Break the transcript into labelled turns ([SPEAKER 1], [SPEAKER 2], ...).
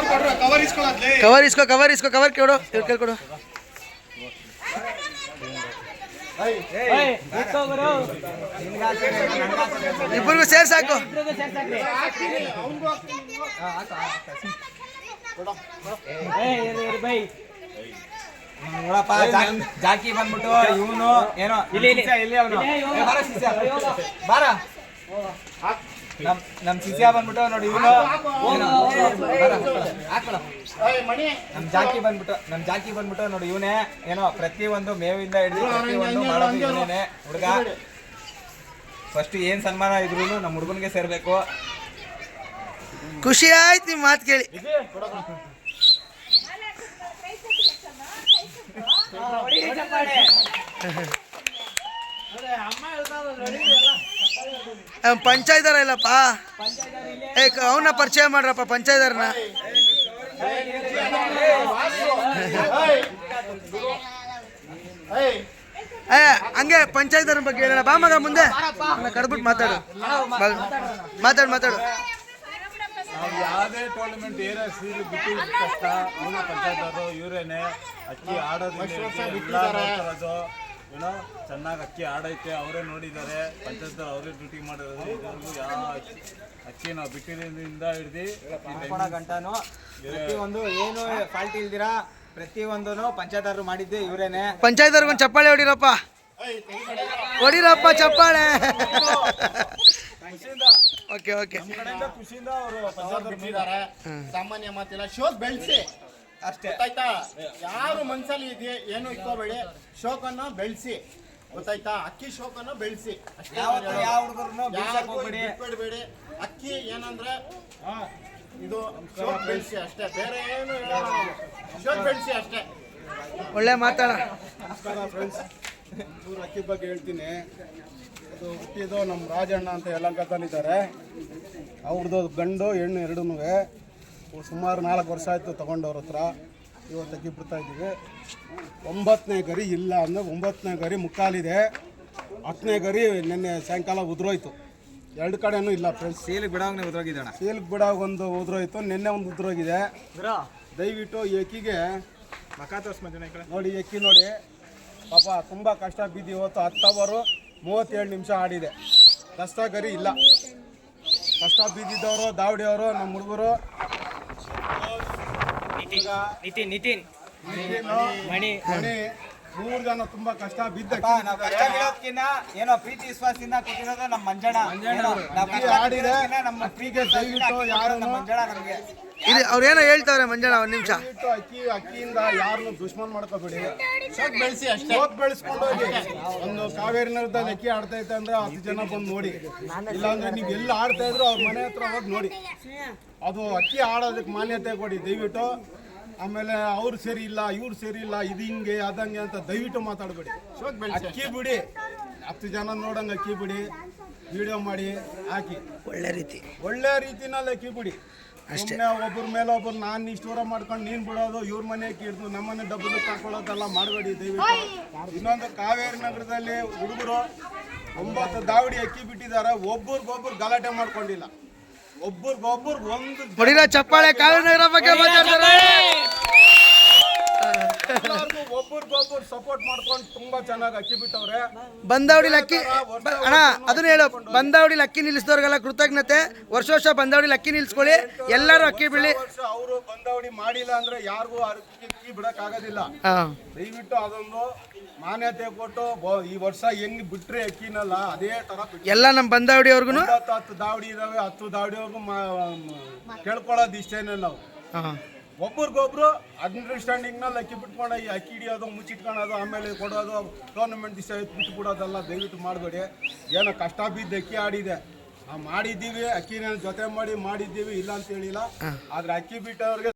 [SPEAKER 1] Cover ಕೇಳ್ಕೊಡು. ಇಬ್ಬರಿಗೂ ಸೇರ್ ಸಾಕು.
[SPEAKER 2] ನೋಡಪ್ಪ ಜಾಕಿ ಬಂದ್ಬಿಟ್ಟು ಇವನು ಏನೋ ಇಲ್ಲಿ ಅವನು ಬಾರ ನಮ್ ಶಿಷ್ಯ ಬಂದ್ಬಿಟ್ಟು ನೋಡಿ ಇವನು ನಮ್ ಜಾಕಿ ಬಂದ್ಬಿಟ್ಟು ನೋಡಿ ಇವನೇ ಏನೋ ಪ್ರತಿಯೊಂದು ಮೇವಿಂದ ಹಿಡಿದು ಪ್ರತಿಯೊಂದು ಮಾಡೋದು ಇವನೇ ಹುಡುಗ. ಫಸ್ಟ್ ಏನ್ ಸನ್ಮಾನ ಇದ್ರು ನಮ್ಮ ಹುಡುಗನ್ಗೆ ಸೇರ್ಬೇಕು.
[SPEAKER 1] ಖುಷಿ ಆಯ್ತು ನಿಮ್ಮ ಮಾತು ಕೇಳಿ. ಪಂಚಾಯತಾರ ಇಲ್ಲಪ್ಪ, ಅವನ್ನ ಪರಿಚಯ ಮಾಡ್ರಪ್ಪ ಪಂಚಾಯತಾರನ. ಹಂಗೆ ಪಂಚಾಯತರ ಬಗ್ಗೆ ಹೇಳೋಣ ಬಾ ಮಗ. ಮುಂದೆ ಕಡ್ಬಿಟ್ಟು ಮಾತಾಡು.
[SPEAKER 3] ನಾವು ಯಾವುದೇ ಟೂರ್ನಮೆಂಟ್ ಏನೇ ಸೀರೆ ಬಿಟ್ಟಿದ್ದು ಕಷ್ಟ ಅವನು ಪಂಚಾಯತ್ ಇವರೇನೆ ಅಕ್ಕಿ ಆಡೋದು ಏನೋ ಚೆನ್ನಾಗಿ ಅಕ್ಕಿ ಆಡೈತೆ ಅವರೇ ನೋಡಿದ್ದಾರೆ. ಪಂಚಾಯತ್ ಅವರೇ ಡ್ಯೂಟಿ ಮಾಡಿರೋದು. ಇದುವರೆಗೂ ಯಾವ ಅಕ್ಕಿ ನಾವು ಬಿಟ್ಟಿರೋದ್ರಿಂದ ಹಿಡ್ದು
[SPEAKER 2] ಗಂಟಾನು ಪ್ರತಿಯೊಂದು ಏನು ಫಾಲ್ಟ್ ಇಲ್ದಿರಾ ಪ್ರತಿಯೊಂದೂ ಪಂಚಾಯತ್ ಮಾಡಿದ್ದೆ ಇವರೇನೆ.
[SPEAKER 1] ಪಂಚಾಯತ್ ಒಂದು ಚಪ್ಪಾಳೆ ಹೊಡಿರಪ್ಪ ಚಪ್ಪಾಳೆ. ಓಕೆ
[SPEAKER 3] ಖುಷಿಯಿಂದ ಅವರು
[SPEAKER 4] ಸಾಮಾನ್ಯ ಮಾತಿಲ್ಲ. ಶೋಕ್ ಬೆಳೆಸಿ ಅಷ್ಟೇ ಗೊತ್ತಾಯ್ತಾ. ಯಾರು ಮನ್ಸಲ್ಲಿ ಇದೆ ಏನು ಇಟ್ಕೋಬೇಡಿ. ಶೋಕನ್ನ ಬೆಳೆಸಿ ಗೊತ್ತಾಯ್ತಾ. ಅಕ್ಕಿ ಶೋಕನ್ನ ಬೆಳೆಸಿ ಬಿಟ್ಬಿಡ್ಬೇಡಿ. ಅಕ್ಕಿ ಏನಂದ್ರೆ ಇದು ಶೋಕ್ ಬೆಳೆಸಿ ಅಷ್ಟೇ, ಬೇರೆ ಏನು ಶೋಕ್ ಬೆಳೆಸಿ ಅಷ್ಟೇ.
[SPEAKER 1] ಒಳ್ಳೆ ಮಾತಾಡ.
[SPEAKER 3] ನಮಸ್ಕಾರ ಫ್ರೆಂಡ್ಸ್, ಅಕ್ಕಿ ಬಗ್ಗೆ ಹೇಳ್ತೀನಿ. ಅದು ಹುಟ್ಟಿದ್ದು ನಮ್ಮ ರಾಜಣ್ಣ ಅಂತ ಯಲಹಂಕದಲ್ಲಿದ್ದಾರೆ. ಅವ್ರದ್ದು ಗಂಡು ಹೆಣ್ಣು ಎರಡೂ ಸುಮಾರು 4 ವರ್ಷ ಆಯಿತು ತೊಗೊಂಡವ್ರ ಹತ್ರ. ಇವತ್ತು ಅಕ್ಕಿ ಬಿಡ್ತಾ ಇದ್ದೀವಿ. 9ನೇ ಗರಿ ಇಲ್ಲ ಅಂದರೆ 9ನೇ ಗರಿ ಮುಕ್ಕಾಲಿದೆ. 10ನೇ ಗರಿ ನಿನ್ನೆ ಸಾಯಂಕಾಲ ಉದುರೋಯ್ತು. 2 ಕಡೆನೂ ಇಲ್ಲ ಫ್ರೆಂಡ್ಸ್.
[SPEAKER 2] ಸೀಲಿಗೆ ಬಿಡೋಂಗೆ ಉದುರೋಗಿದ್ದಾಣ.
[SPEAKER 3] ಸೀಲಿಗೆ ಬಿಡೋವಾಗ ಒಂದು ಉದುರೋಯ್ತು, ನಿನ್ನೆ ಒಂದು ಉದುರೋಗಿದೆ. ದಯವಿಟ್ಟು ಈ ಅಕ್ಕಿಗೆ ನೋಡಿ, ಅಕ್ಕಿ ನೋಡಿ ಪಾಪ ತುಂಬ ಕಷ್ಟ ಬಿದ್ದು ಇವತ್ತು 10 ಅವರು 37 ನಿಮಿಷ ಆಡಿದೆ. ಕಷ್ಟ ಗರಿ ಇಲ್ಲ. ಕಷ್ಟ ಬಿದ್ದಿದ್ದವರು ದಾವಡಿಯವರು ನಮ್ಮ ಹುಡುಗರು
[SPEAKER 2] ನಿತಿನ್ ಮಣಿ
[SPEAKER 3] 3 ಜನ ತುಂಬಾ ಕಷ್ಟ ಬಿದ್ದ
[SPEAKER 2] ಏನೋ ಪ್ರೀತಿ ವಿಶ್ವಾಸದಿಂದ ಕೊಟ್ಟಿರೋದು ನಮ್ಮ ಮಂಜಣ್ಣ. ನಮ್ಮ ಪ್ರೀತಿ ದಯವಿಟ್ಟು ಯಾರು ನಮ್ಮ ಮಂಜಣ್ಣ ನಮಗೆ
[SPEAKER 1] ಇದು ಅವ್ರೇನೋ ಹೇಳ್ತಾವ್ರೆ ಮಂಜಣ್ಣ. ಒಂದು ನಿಮಿಷ.
[SPEAKER 3] ಅಕ್ಕಿಯಿಂದ ಯಾರನ್ನು ದುಶ್ಮನ್ ಮಾಡ್ಕೋಬೇಡಿ. ಬೆಳೆಸಿ ಅಷ್ಟೇ ಬೆಳೆಸ್ಕೊಂಡು ಹೋಗಿ. ಒಂದು ಕಾವೇರಿ ನಗರದಲ್ಲಿ ಅಕ್ಕಿ ಆಡ್ತಾ ಇತ್ತು ಅಂದ್ರೆ 10 ಜನ ಬಂದು ನೋಡಿ. ಇಲ್ಲಾಂದ್ರೆ ನೀವು ಎಲ್ಲ ಆಡ್ತಾ ಇದ್ರು ಅವ್ರ ಮನೆ ಹತ್ರ ಹೋಗಿ ನೋಡಿ. ಅದು ಅಕ್ಕಿ ಆಡೋದಕ್ಕೆ ಮಾನ್ಯತೆ ಕೊಡಿ ದಯವಿಟ್ಟು. ಆಮೇಲೆ ಅವ್ರು ಸರಿ ಇಲ್ಲ ಇವ್ರು ಸರಿ ಇಲ್ಲ ಇದು ಹಿಂಗೆ ಅದಂಗೆ ಅಂತ ದಯವಿಟ್ಟು ಮಾತಾಡಬೇಡಿ. ಅಕ್ಕಿ ಬಿಡಿ, 10 ಜನ ನೋಡಂಗೆ ಅಕ್ಕಿ ಬಿಡಿ, ವಿಡಿಯೋ ಮಾಡಿ ಹಾಕಿ ಒಳ್ಳೆ ರೀತಿನಲ್ಲಿ ಅಕ್ಕಿ ಬಿಡಿ. ಸುಮ್ಮನೆ ಒಬ್ಬರ ಮೇಲೆ ಒಬ್ಬರು ನಾನು ಇಷ್ಟು ದೂರ ಮಾಡ್ಕೊಂಡು ನೀನು ಬಿಡೋದು, ಇವ್ರ ಮನೆ ಅಕ್ಕಿ ಹಿಡಿದು ನಮ್ಮನೆ ಡಬ್ಬಲು ಹಾಕೊಳ್ಳೋದೆಲ್ಲ ಮಾಡಬೇಡಿ ದಯವಿಟ್ಟು. ಇನ್ನೊಂದು ಕಾವೇರಿ ನಗರದಲ್ಲಿ ಹುಡುಗರು 9 ದಾವಡಿ ಅಕ್ಕಿ ಬಿಟ್ಟಿದ್ದಾರೆ. ಒಬ್ಬರಿಗೊಬ್ಬರು ಗಲಾಟೆ ಮಾಡ್ಕೊಂಡಿಲ್ಲ. ಒಬ್ಬರಿಗೊಬ್ಬರು ಒಂದು
[SPEAKER 1] ಚಪ್ಪಾಳೆ. ಕಾವೇರಿ ನಗರ ಬಗ್ಗೆ ಮಾತಾಡ್ತಾರೆ.
[SPEAKER 3] ಒಬ್ಬರಿಗೊಬ್ಬರು ಸಪೋರ್ಟ್ ಮಾಡ್ಕೊಂಡು ತುಂಬಾ ಚೆನ್ನಾಗಿ ಅಕ್ಕಿ ಬಿಟ್ಟವ್ರೆ.
[SPEAKER 1] ಬಂದಾವಡಿಲಿ ಅಕ್ಕಿ ಅಣ್ಣ ಅದನ್ನ ಹೇಳು. ಬಂದಾವಡಿಲಿ ಅಕ್ಕಿ ನಿಲ್ಲಿಸಿದವ್ರಿಗೆಲ್ಲ ಕೃತಜ್ಞತೆ. ವರ್ಷ ಬಂದಾವಡಿಲಿ ಅಕ್ಕಿ ನಿಲ್ಸ್ಕೊಳ್ಳಿ, ಎಲ್ಲರೂ ಅಕ್ಕಿ ಬಿಡಿ.
[SPEAKER 3] ಅವರು ಬಂದಾವಡಿ ಮಾಡಿಲ್ಲ ಅಂದ್ರೆ ಯಾರಿಗೂ ಅಕ್ಕಿ ಬಿಡಕ್ ಆಗೋದಿಲ್ಲ. ದಯವಿಟ್ಟು ಅದೊಂದು ಮಾನ್ಯತೆ ಕೊಟ್ಟು ಈ ವರ್ಷ ಹೆಂಗ್ ಬಿಟ್ರೆ ಅಕ್ಕಿನಲ್ಲ ಅದೇ ತರ
[SPEAKER 1] ಎಲ್ಲ ನಮ್ಮ ಬಂದಾವಡಿ ಅವ್ರಿಗೂ
[SPEAKER 3] 10 ದಾವಡಿ ಇದಾವೆ. 10 ದಾವಡಿವರೆಗೂ ಕೇಳ್ಕೊಳ್ಳೋದು ಇಷ್ಟೇನೆ. ನಾವು ಒಬ್ರಿಗೊಬ್ರು ಅಂಡರ್ಸ್ಟ್ಯಾಂಡಿಂಗ್ ನಲ್ಲಿ ಅಕ್ಕಿ ಬಿಟ್ಕೊಂಡು ಈ ಅಕ್ಕಿ ಹಿಡಿಯೋದು ಮುಚ್ಚಿಟ್ಕೊಳ್ಳೋದು ಆಮೇಲೆ ಕೊಡೋದು ಟೂರ್ನಮೆಂಟ್ ದಿವಸ ಬಿಟ್ಟು ಬಿಡೋದೆಲ್ಲ ದಯವಿಟ್ಟು ಮಾಡಬೇಡಿ. ಏನೋ ಕಷ್ಟ ಬಿದ್ದು ಅಕ್ಕಿ ಆಡಿದೆ, ಮಾಡಿದ್ದೀವಿ, ಅಕ್ಕಿನ ಜೊತೆ ಮಾಡಿದ್ದೀವಿ, ಇಲ್ಲ ಅಂತ ಹೇಳಿಲ್ಲ. ಆದ್ರೆ ಅಕ್ಕಿ ಬಿಟ್ಟವ್ರಿಗೆ